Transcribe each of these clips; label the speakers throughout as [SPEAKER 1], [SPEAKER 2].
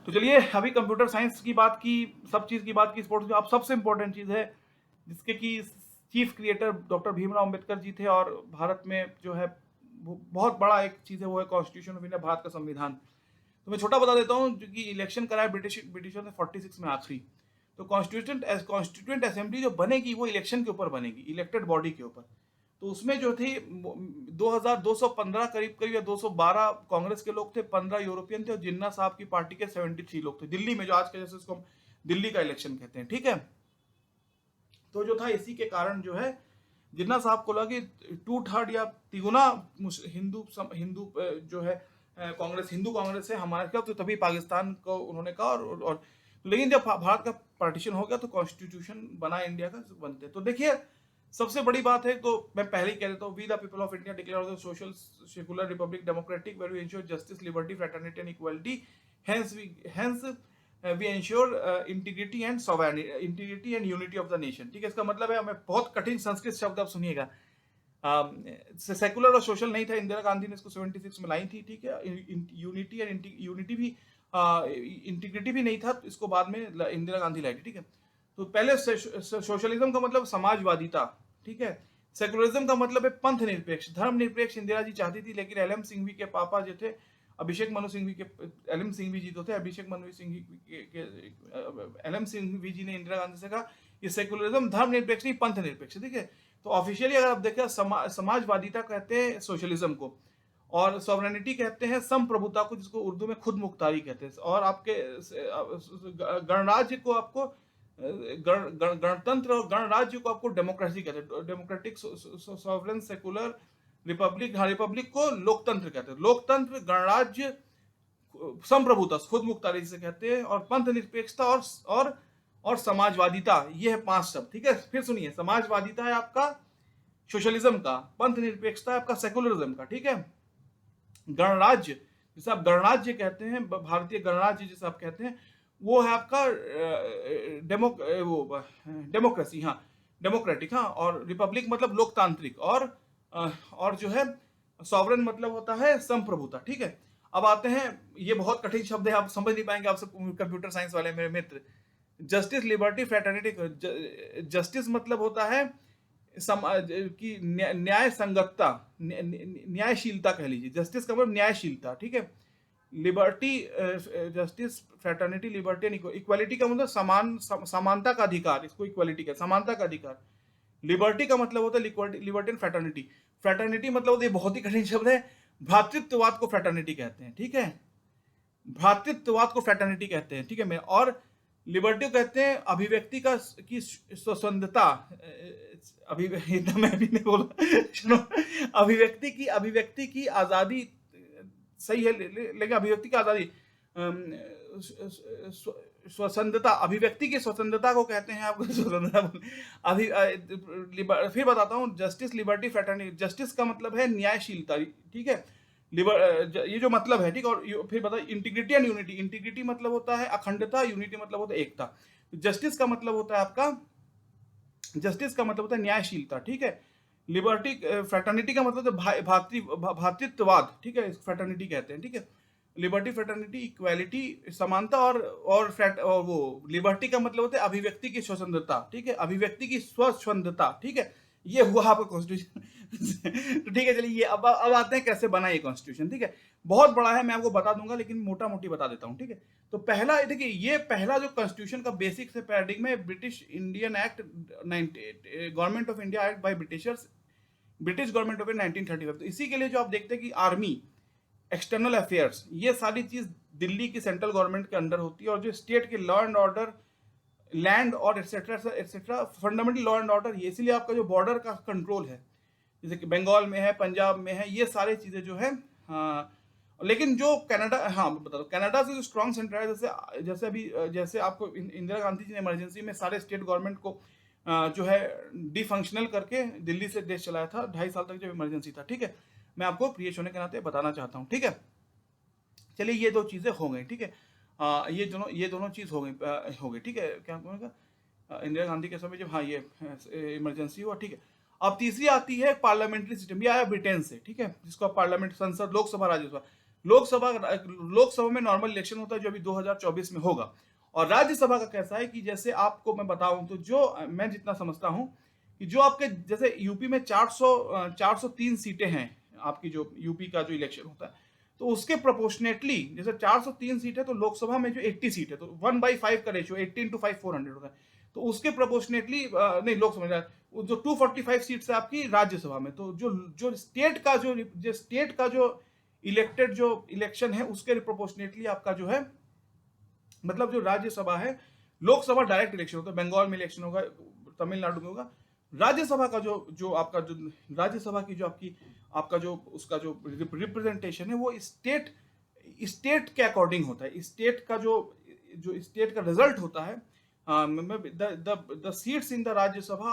[SPEAKER 1] तो चलिए अभी कंप्यूटर साइंस की बात की, सब चीज़ की बात की, स्पोर्ट्स की। अब सबसे इम्पोर्टेंट चीज़ है जिसके कि chief creator doctor Bhimrao Ambedkar ji थे, और भारत में जो है बहुत बड़ा एक चीज़ है, वो है कॉन्स्टिट्यूशन ऑफ इंडिया, भारत का संविधान। तो मैं छोटा बता देता हूँ, क्योंकि इलेक्शन कराया ब्रिटिशर ने 46 में आखिरी। तो कॉन्स्टिट्यूंट असेंबली जो बनेगी वो इलेक्शन के ऊपर बनेगी, इलेक्टेड बॉडी के ऊपर। तो उसमें जो थी 2215 करीब करीब या 212 कांग्रेस के लोग थे, 15 यूरोपियन थे, और जिन्ना साहब की पार्टी के 73 लोग थे दिल्ली में, जो आज के जैसे उसको हम दिल्ली का इलेक्शन कहते हैं, ठीक है। तो जो था इसी के कारण जो है जिन्ना साहब को लगा कि 2/3 या तिगुना हिंदू जो है कांग्रेस, हिंदू कांग्रेस है हमारे का, तो तभी पाकिस्तान को उन्होंने कहा। और लेकिन जब भारत का पार्टीशन हो गया तो कॉन्स्टिट्यूशन बना इंडिया का, बनते। तो देखिए सबसे बड़ी बात है, तो मैं पहले ही कह देता हूँ, we the people of India declare the social secular republic democratic where we ensure justice liberty fraternity and equality, hence we ensure integrity and unity of the nation. ठीक है, इसका मतलब है, हमें बहुत कठिन संस्कृत शब्द आप सुनिएगा, सेकुलर और सोशल नहीं था, इंदिरा गांधी ने इसको 76 में लाई थी, ठीक है। यूनिटी एंड यूनिटी भी, इंटीग्रिटी भी नहीं था, तो इसको बाद में इंदिरा गांधी लाई थी, ठीक है। तो पहले सोशलिज्म का मतलब समाजवादिता, ठीक है। सेकुलरिज्म का मतलब है पंथ निरपेक्ष, धर्म निरपेक्ष इंदिरा जी चाहती थी, लेकिन एल एम सिंघवी के पापा जो थे अभिषेक मनु सिंघवी के, एल एम सिंघवी जी तो थे, अभिषेक मनु सिंघवी के एल एम सिंघवी जी ने इंदिरा गांधी से कहा ये सेकुलरिज्म धर्म निरपेक्ष नहीं, पंथ निरपेक्ष, ठीक है। तो ऑफिशियली अगर आप देखें, समाजवादिता कहते हैं सोशलिज्म को, और सॉवरेनिटी कहते हैं संप्रभुता को, जिसको उर्दू में खुद मुख्तारी कहते हैं। और आपके गणराज्य को आपको गणतंत्र, और गणराज्य को आपको डेमोक्रेसी कहते हैं, डेमोक्रेटिक सॉवरेन सेकुलर रिपब्लिक, हाँ रिपब्लिक को लोकतंत्र कहते हैं, लोकतंत्र, गणराज्य, संप्रभुता खुद मुख्तारी से कहते हैं, और पंथ निरपेक्षता और समाजवादिता, ये है 5 शब्द, ठीक है। फिर सुनिए, समाजवादिता है आपका सोशलिज्म का, पंथ निरपेक्षता है आपका सेकुलरिज्म का, ठीक है। गणराज्य, जिसे आप गणराज्य कहते हैं, भारतीय गणराज्य जिसे आप कहते हैं, वो है आपका डेमोक्रेसी, हाँ डेमोक्रेटिक, हाँ। और रिपब्लिक मतलब लोकतांत्रिक, और जो है सॉवरेन मतलब होता है संप्रभुता, ठीक है। अब आते हैं, ये बहुत कठिन शब्द है, आप समझ नहीं पाएंगे, आप सब कंप्यूटर साइंस वाले मेरे मित्र। जस्टिस लिबर्टी फ्रेटर्निटी, जस्टिस मतलब होता है की न्याय संगतता, न्यायशीलता कह लीजिए, जस्टिस का मतलब न्यायशीलता, ठीक है। Liberty, justice, fraternity, liberty and equality का मतलब समानता का अधिकार, इसको इक्वालिटी का, समानता का अधिकार। लिबर्टी का मतलब होता है लिबर्टी एंड फ्रेटर्निटी। फ्रेटर्निटी मतलब होता है, बहुत ही कठिन शब्द है, भ्रातृत्ववाद को फ्रेटर्निटी कहते हैं, ठीक है। भ्रातृत्ववाद को फ्रेटर्निटी कहते हैं, ठीक है। मैं और लिबर्टी कहते हैं अभिव्यक्ति का की स्वतंत्रता, मैं भी नहीं बोला सुनो, अभिव्यक्ति की आजादी, सही है, लेकिन अभिव्यक्ति की आजादी, स्वतंत्रता, अभिव्यक्ति की स्वतंत्रता को कहते हैं आपको स्वतंत्रता फिर बताता हूँ, जस्टिस लिबर्टी फ्रेटर्निटी, जस्टिस का मतलब है न्यायशीलता, ठीक है। ये जो मतलब है, ठीक। और फिर बताइए इंटीग्रिटी एंड यूनिटी, इंटीग्रिटी मतलब होता है अखंडता, यूनिटी मतलब होता है एकता। जस्टिस का मतलब होता है आपका, जस्टिस का मतलब होता है न्यायशीलता, ठीक है। लिबर्टी, फ्रेटर्निटी का मतलब है भातृत्ववाद, ठीक है, फ्रेटर्निटी कहते हैं, ठीक है। लिबर्टी, फ्रेटर्निटी, इक्वालिटी, समानता, और वो लिबर्टी का मतलब होता है अभिव्यक्ति की स्वतंत्रता, ठीक है, अभिव्यक्ति की स्वतंत्रता, ठीक है। ये हुआ आपका कॉन्स्टिट्यूशन तो ठीक है, चलिए ये अब आते हैं कैसे बना ये कॉन्स्टिट्यूशन, ठीक है। बहुत बड़ा है, मैं आपको बता दूंगा, लेकिन मोटा मोटी बता देता हूँ, ठीक है। तो पहला देखिए, ये पहला जो कॉन्स्टिट्यूशन का बेसिक से पैराडिग्म है, British Indian act 98, government of India act by Britishers, British government of 1935। तो इसी के लिए जो आप देखते हैं कि आर्मी, एक्सटर्नल अफेयर्स, ये सारी चीज दिल्ली की सेंट्रल गवर्नमेंट के अंडर होती है, और जो स्टेट के लॉ एंड ऑर्डर, लैंड और etcetera etcetera, fundamental law and order, ये इसीलिए आपका जो बॉर्डर का कंट्रोल है, जैसे कि बंगाल में है, पंजाब में है, ये सारी चीजें जो है, हाँ। लेकिन जो कनाडा, हाँ बता दो, कनाडा से जो स्ट्रॉन्ग सेंटर है, जैसे अभी जैसे आपको इंदिरा गांधी जी ने इमरजेंसी में सारे स्टेट गवर्नमेंट को जो है डिफंक्शनल करके दिल्ली से देश चलाया था 2.5 साल तक जब इमरजेंसी था, ठीक है। मैं आपको प्रियेश होने के नाते बताना चाहता हूँ, ठीक है। चलिए ये दो चीजें हो गई, ठीक है। ये दोनों चीज हो गई, ठीक है। क्या बोलेगा, इंदिरा गांधी के समय जब, हाँ ये इमरजेंसी हुआ, ठीक है। अब तीसरी आती है पार्लियामेंट्री सिस्टम, ये आया ब्रिटेन से, ठीक है, जिसको पार्लियामेंट, संसद, लोकसभा, राज्यसभा। लोकसभा में नॉर्मल इलेक्शन होता है जो अभी 2024 में होगा। और राज्यसभा का कैसा है कि जैसे आपको मैं बताऊं तो जो मैं जितना समझता हूं कि जो आपके जैसे यूपी में 403 सीटें हैं, आपकी जो यूपी का जो इलेक्शन होता है, तो उसके प्रोपोर्शनेटली जैसे 403 सीट है तो लोकसभा में जो 80 सीट है तो 1/5 का रेशियो 80 × 5 400 होता है। तो उसके प्रोपोर्शनेटली नहीं लोकसभा में जो 245 सीट्स है आपकी राज्यसभा में, तो जो जो स्टेट का जो इलेक्टेड जो इलेक्शन है उसके प्रोपोर्शनेटली आपका जो है मतलब जो राज्यसभा है, लोकसभा डायरेक्ट इलेक्शन होता है, बंगाल में इलेक्शन होगा, तमिलनाडु में होगा। राज्यसभा का जो जो आपका जो राज्यसभा की जो आपका जो उसका जो रिप्रेजेंटेशन है वो स्टेट के अकॉर्डिंग होता है। स्टेट का जो स्टेट का रिजल्ट होता है, the seats in the Rajya Sabha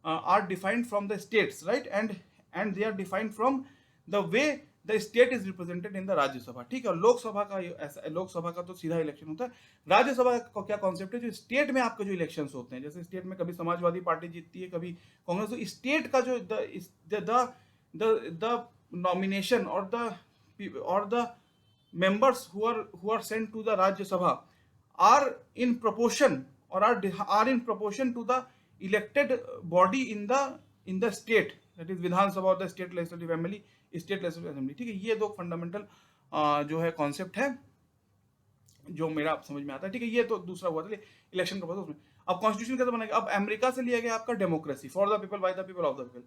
[SPEAKER 1] are defined from the states, right, and they are defined from the way the state is represented in the Rajya Sabha, ठीक है। और लोकसभा का ऐसा, लोकसभा का तो सीधा इलेक्शन होता है। राज्यसभा का क्या कॉन्सेप्ट है, जो स्टेट में आपके जो इलेक्शंस होते हैं, जैसे स्टेट में कभी समाजवादी पार्टी जीतती है, कभी कांग्रेस, तो स्टेट का जो द नॉमिनेशन और the members who are sent to the Rajya Sabha are in proportion or are in proportion to the elected body in the state, that is Vidhan Sabha or the state legislative assembly, ठीक है। ये दो fundamental जो है concept है जो मेरा समझ में आता है, ठीक है। ये तो दूसरा हुआ था इलेक्शन का, उसमें अब कॉन्स्टिट्यूशन कैसे बनेगा। अब अमेरिका से लिया गया आपका democracy, for the people by the people of the people.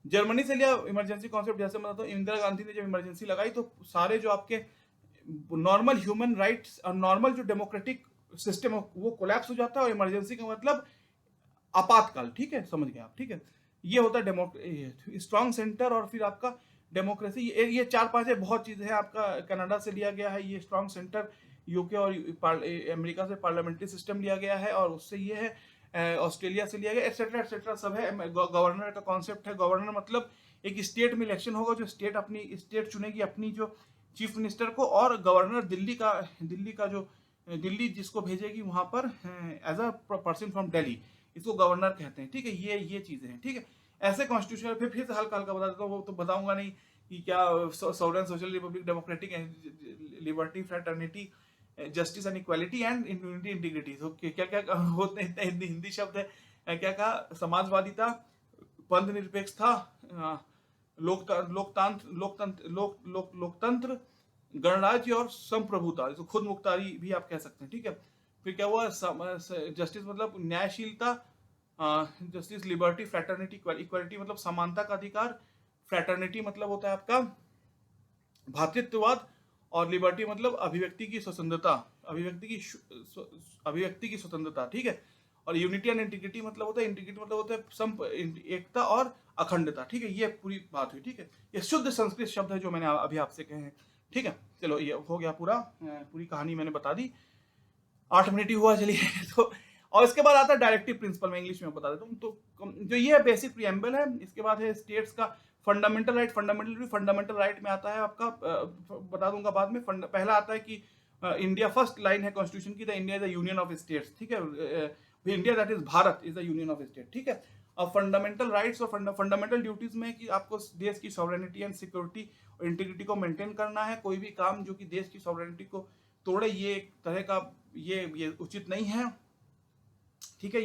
[SPEAKER 1] Germany से लिया इमरजेंसी कॉन्सेप्ट, जैसे मैं बताता हूँ इंदिरा गांधी ने जब इमरजेंसी लगाई तो सारे जो आपके नॉर्मल ह्यूमन राइट्स और नॉर्मल जो डेमोक्रेटिक सिस्टम है वो कोलैप्स हो जाता है, और इमरजेंसी का मतलब आपातकाल, ठीक है, समझ गए आप, ठीक है। ये होता है स्ट्रॉन्ग सेंटर और फिर आपका डेमोक्रेसी, ये 4-5 है, बहुत चीजें हैं। आपका कनाडा से लिया गया है ये स्ट्रॉन्ग सेंटर, यूके और अमेरिका से पार्लियामेंट्री सिस्टम लिया गया है, और उससे ये है ऑस्ट्रेलिया से लिया गया, एटसेट्रा एटसेट्रा सब है। गवर्नर का कॉन्सेप्ट है, गवर्नर मतलब एक स्टेट में इलेक्शन होगा, जो स्टेट अपनी स्टेट चुनेगी अपनी जो चीफ मिनिस्टर को, और गवर्नर दिल्ली जिसको भेजेगी वहां पर as a person from Delhi, इसको गवर्नर कहते हैं, ठीक है। ये चीजें हैं, ठीक है। ऐसे कॉन्स्टिट्यूशन फिर से हल्का हल्का बता देता हूँ, वो तो बताऊंगा नहीं कि क्या sovereign social Republic democratic liberty fraternity justice and equality and unity integrity, तो क्या क्या होते हैं, हिंदी शब्द है, क्या कहा, समाजवादिता, पंथ निरपेक्षता, लोकतंत्र, गणराज्य और संप्रभुता, इसको खुद मुख्तारी भी आप कह सकते हैं, ठीक है। फिर क्या हुआ, जस्टिस मतलब न्यायशीलता, जस्टिस, लिबर्टी, फ्रैटर्निटी, इक्वालिटी मतलब समानता का अधिकार, फ्रैटर्निटी मतलब होता है आपका भ्रातृत्ववाद, और लिबर्टी मतलब अभिव्यक्ति की स्वतंत्रता, अभिव्यक्ति की स्वतंत्रता, ठीक है। और यूनिटी एंड इंटीग्रिटी मतलब होता है एकता और अखंडता, ठीक है। ये पूरी बात हुई, ठीक है। ये शुद्ध संस्कृत शब्द है जो मैंने अभी आपसे कहे हैं, ठीक है। चलो ये हो गया पूरी कहानी मैंने बता दी, 8 मिनट ही हुआ, चलिए। तो और इसके बाद आता है डायरेक्टिव प्रिंसिपल, मैं इंग्लिश में बता देता हूँ। तो जो ये बेसिक प्रीएम्बल है, इसके बाद है स्टेट्स का फंडामेंटल राइट में आता है आपका, बता दूंगा बाद में। पहला आता है कि इंडिया, फर्स्ट लाइन है कॉन्स्टिट्यूशन की, the India is the union of states, ठीक है। India that is Bharat is the union of state, ठीक है। अब फंडामेंटल राइट्स और फंडामेंटल ड्यूटीज में कि आपको देश की सॉवरेनिटी एंड सिक्योरिटी और इंटीग्रिटी को मेंटेन करना है। कोई भी काम जो कि देश की सॉवरेनिटी को तोड़े, ये एक तरह का ये उचित नहीं है, ठीक है।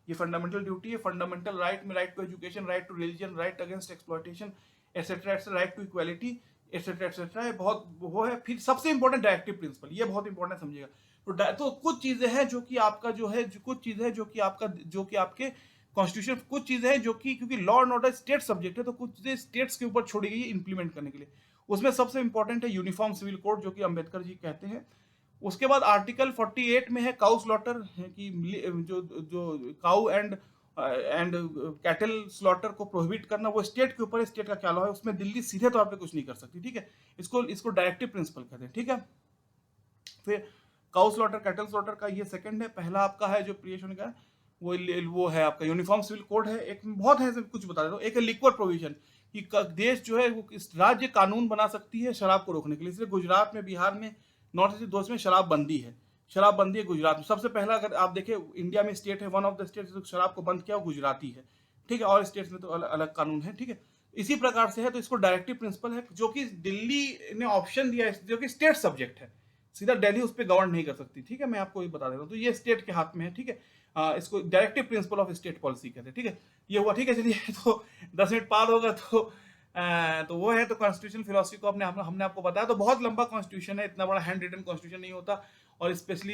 [SPEAKER 1] ये फंडामेंटल ड्यूटी है। फंडामेंटल राइट में right to education, right to religion, right against exploitation, etcetera, right to equality, etcetera है, बहुत वो है। फिर सबसे इंपॉर्टेंट डायरेक्टिव प्रिंसिपल, ये बहुत इंपॉर्टेंट समझिएगा। तो कुछ चीजें हैं जो कि आपका जो है, कुछ चीजें हैं जो कि आपके कॉन्स्टिट्यूशन, कुछ चीजें हैं जो कि क्योंकि law and order state subject है, तो कुछ चीजें स्टेट्स के ऊपर छोड़ी गई है इंप्लीमेंट करने के लिए। उसमें सबसे इंपॉर्टेंट है यूनिफॉर्म सिविल कोड, जो कि अंबेडकर जी कहते हैं। उसके बाद आर्टिकल 48 में है काउ स्लॉटर, की जो काउ एंड कैटल स्लॉटर को प्रोहिबिट करना, वो स्टेट के ऊपर, स्टेट का क्या लॉ है, उसमें दिल्ली सीधे तौर पे कुछ नहीं कर सकती, ठीक है। इसको डायरेक्टिव प्रिंसिपल कहते हैं, ठीक है। फिर काउ स्लॉटर, कैटल स्लॉटर का ये सेकंड है। पहला आपका है जो क्रिएशन का वो है आपका यूनिफॉर्म सिविल कोड है। एक बहुत है, कुछ बता देता हूँ। एक है लिक्वर प्रोविजन, कि देश जो है वो राज्य कानून बना सकती है शराब को रोकने के लिए। इसलिए गुजरात में, बिहार में, नॉर्थ ईस्ट दोस्त में शराबबंदी है गुजरात में। सबसे पहला अगर आप देखें इंडिया में स्टेट है, वन ऑफ द स्टेट शराब को बंद किया वो गुजराती है, ठीक है। और स्टेट्स में तो अलग अलग कानून है, ठीक है। इसी प्रकार से है, तो इसको डायरेक्टिव प्रिंसिपल है, जो कि दिल्ली ने ऑप्शन दिया है, जो कि स्टेट सब्जेक्ट है, सीधा दिल्ली उस पर गवर्न नहीं कर सकती, ठीक है, मैं आपको ये बता देता हूँ। तो ये स्टेट के हाथ में है, ठीक है। इसको directive principle of state policy कहते हैं, ठीक है। ये हुआ, ठीक है, चलिए। तो 10 मिनट पार होगा, तो वो है। तो कॉन्स्टिट्यूशन फिलोसफी को हमने आपको बताया। तो बहुत लंबा कॉन्स्टिट्यूशन है, इतना बड़ा हैंड रिटन कॉन्स्टिट्यूशन नहीं होता, और स्पेशली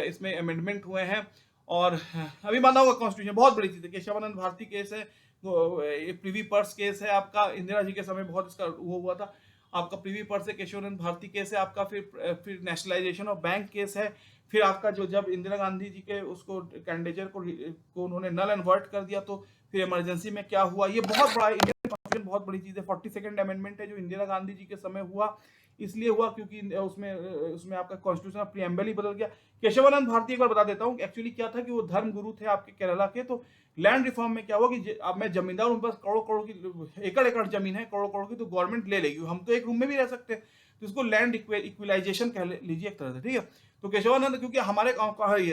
[SPEAKER 1] इसमें अमेंडमेंट हुए हैं। और अभी माना हुआ कॉन्स्टिट्यूशन बहुत बड़ी चीज है। केशवानंद भारती केस है, प्रीवी पर्स केस है आपका, इंदिरा जी के समय बहुत इसका वो हुआ था। आपका प्रीवी पर्स है, केशवानंद भारती केस है आपका, फिर नेशनलाइजेशन ऑफ बैंक केस है, फिर आपका जो जब इंदिरा गांधी जी के उसको कैंडिडेचर को उन्होंने नल एंड वॉइड कर दिया, तो फिर इमरजेंसी में क्या हुआ, ये बहुत बड़ा इंडियन कॉन्स्टिट्यूशन, बहुत बड़ी चीज है। 42nd अमेंडमेंट है जो इंदिरा गांधी जी के समय हुआ, इसलिए हुआ क्योंकि उसमें आपका कॉन्स्टिट्यूशन प्रीएम्बल ही बदल गया। केशवानंद भारती, एक बार बता देता हूँ, एक्चुअली क्या था कि वो धर्म गुरु थे आपके केरला के। तो लैंड रिफॉर्म में क्या हुआ कि अब मैं जमींदार हूँ, बस करोड़ करोड़ की, एकड़ एकड़ जमीन है, करोड़ करोड़ की, तो गवर्नमेंट ले लेगी, हम तो एक रूम में भी रह सकते हैं, तो इसको लैंड इक्विलाइजेशन कह लीजिए एक तरह से, ठीक है। तो केशवानंद, क्योंकि हमारे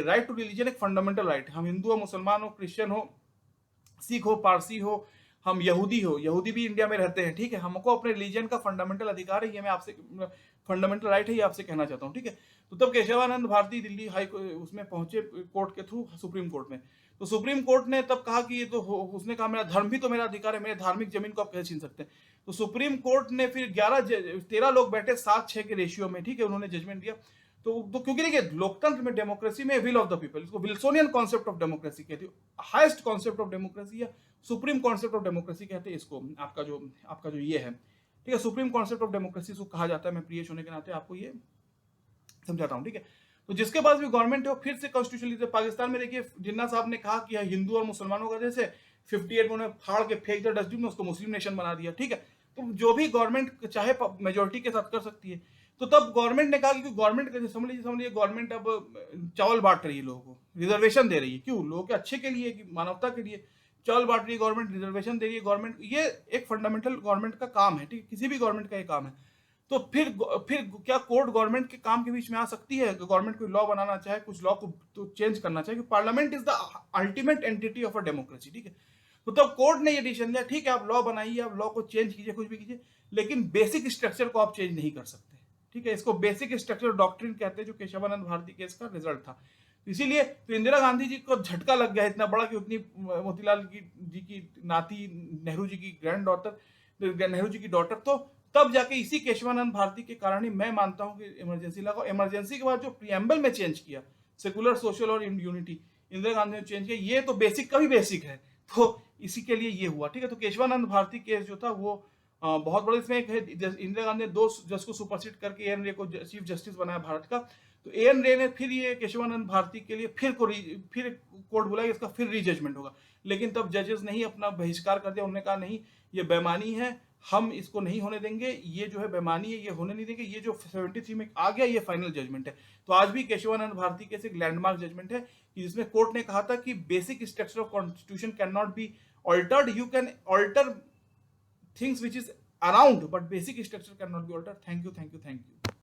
[SPEAKER 1] राइट टू रिलीजन एक फंडामेंटल राइट है, हम हिंदू हो, मुसलमान हो, क्रिश्चियन हो, सिख हो, पारसी हो, हम यहूदी हो, यहूदी भी इंडिया में रहते हैं, ठीक है, हमको अपने रिलीजन का फंडामेंटल अधिकार है, ये मैं आपसे, फंडामेंटल राइट है, ये आपसे कहना चाहता हूँ, ठीक है। तो तब केशवानंद भारती दिल्ली हाई उसमें पहुंचे कोर्ट के थ्रू सुप्रीम कोर्ट में। तो सुप्रीम कोर्ट ने तब कहा कि ये तो उसने कहा मेरा धर्म भी तो मेरा अधिकार है, मेरे धार्मिक जमीन को आप कैसे छीन सकते हैं। तो सुप्रीम कोर्ट ने फिर 13 लोग बैठे 7-6 के रेशियो में, ठीक है, उन्होंने जजमेंट दिया। तो क्योंकि देखिए, लोकतंत्र में, डेमोक्रेसी में विल ऑफ द पीपल, इसको विल्सोनियन कॉन्सेप्ट ऑफ डेमोक्रेसी कहती है, हाईएस्ट कॉन्सेप्ट ऑफ डेमोक्रेसी या सुप्रीम कॉन्सेप्ट ऑफ डेमोक्रेसी कहते हैं इसको, आपका जो ये है, ठीक है, सुप्रीम कॉन्सेप्ट ऑफ डेमोक्रेसी इसको कहा जाता है। मैं प्रियेश होने के नाते आपको ये समझाता हूँ, ठीक है। तो जिसके पास भी गवर्नमेंट है वो फिर से कॉन्स्टिट्यूशन, पाकिस्तान में देखिए जिन्ना साहब ने कहा कि हिंदू और मुसलमानों का जैसे 58 में उन्हें फाड़ के फेंक दिया डस्टबिन में, उसको मुस्लिम नेशन बना दिया, ठीक है। तो जो भी गवर्नमेंट चाहे मेजोरिटी के साथ कर सकती है। तो तब गवर्नमेंट ने कहा कि गवर्नमेंट समझ लीजिए गवर्नमेंट अब चावल बांट रही है, लोगों को रिजर्वेशन दे रही है, क्यों, लोगों के अच्छे के लिए, कि मानवता के लिए चावल बांट रही है गवर्नमेंट, रिजर्वेशन दे रही है गवर्नमेंट, ये एक फंडामेंटल गवर्नमेंट का काम है, ठीक है, किसी भी गवर्नमेंट का ये काम है। तो फिर क्या कोर्ट गवर्नमेंट के काम के बीच में आ सकती है? गवर्नमेंट कोई लॉ बनाना चाहे, कुछ लॉ को तो चेंज करना चाहे, parliament is the ultimate entity of a democracy, ठीक है। तो तब कोर्ट ने ये डिसीजन लिया, ठीक है, आप लॉ बनाइए, आप लॉ को चेंज कीजिए, कुछ भी कीजिए, लेकिन बेसिक स्ट्रक्चर को आप चेंज नहीं कर सकते, ठीक है। इसको बेसिक स्ट्रक्चर डॉक्ट्रिन कहते हैं, जो केशवानंद भारती केस का रिजल्ट था। इसीलिए तो इंदिरा गांधी जी को झटका लग गया इतना बड़ा कि उतनी मोतीलाल जी की नाती, नेहरू जी की ग्रैंड डॉटर, नेहरू जी की डॉटर, तो तब जाके इसी केशवानंद भारती के कारण ही मैं मानता हूं कि इमरजेंसी लगा। इमरजेंसी के बाद जो प्रियम्बल में चेंज किया, सेकुलर, सोशल और यूनिटी, इंदिरा गांधी ने चेंज किया, ये तो बेसिक का भी बेसिक है, तो इसी के लिए ये हुआ, ठीक है। तो केशवानंद भारती केस जो था वो बहुत बड़ा, इसमें एक है, इंदिरा गांधी ने 2 जज को सुपरसीड करके एन रे को चीफ जस्टिस बनाया भारत का। तो एन रे ने फिर ये केशवानंद भारती के लिए फिर कोर्ट बुलाया, इसका फिर रीजजमेंट होगा, लेकिन तब जजेस ने ही अपना बहिष्कार कर दिया, उन्होंने कहा नहीं, ये बेईमानी है, हम इसको नहीं होने देंगे, ये जो है बेईमानी है, ये होने नहीं देंगे, ये जो 73 में आ गया ये फाइनल जजमेंट है। तो आज भी केशवानंद भारती के एक लैंडमार्क जजमेंट है, कि जिसमें कोर्ट ने कहा था कि basic structure of constitution can not be altered, you can alter things which is around, but basic structure can not be altered. Thank you, thank you, thank you.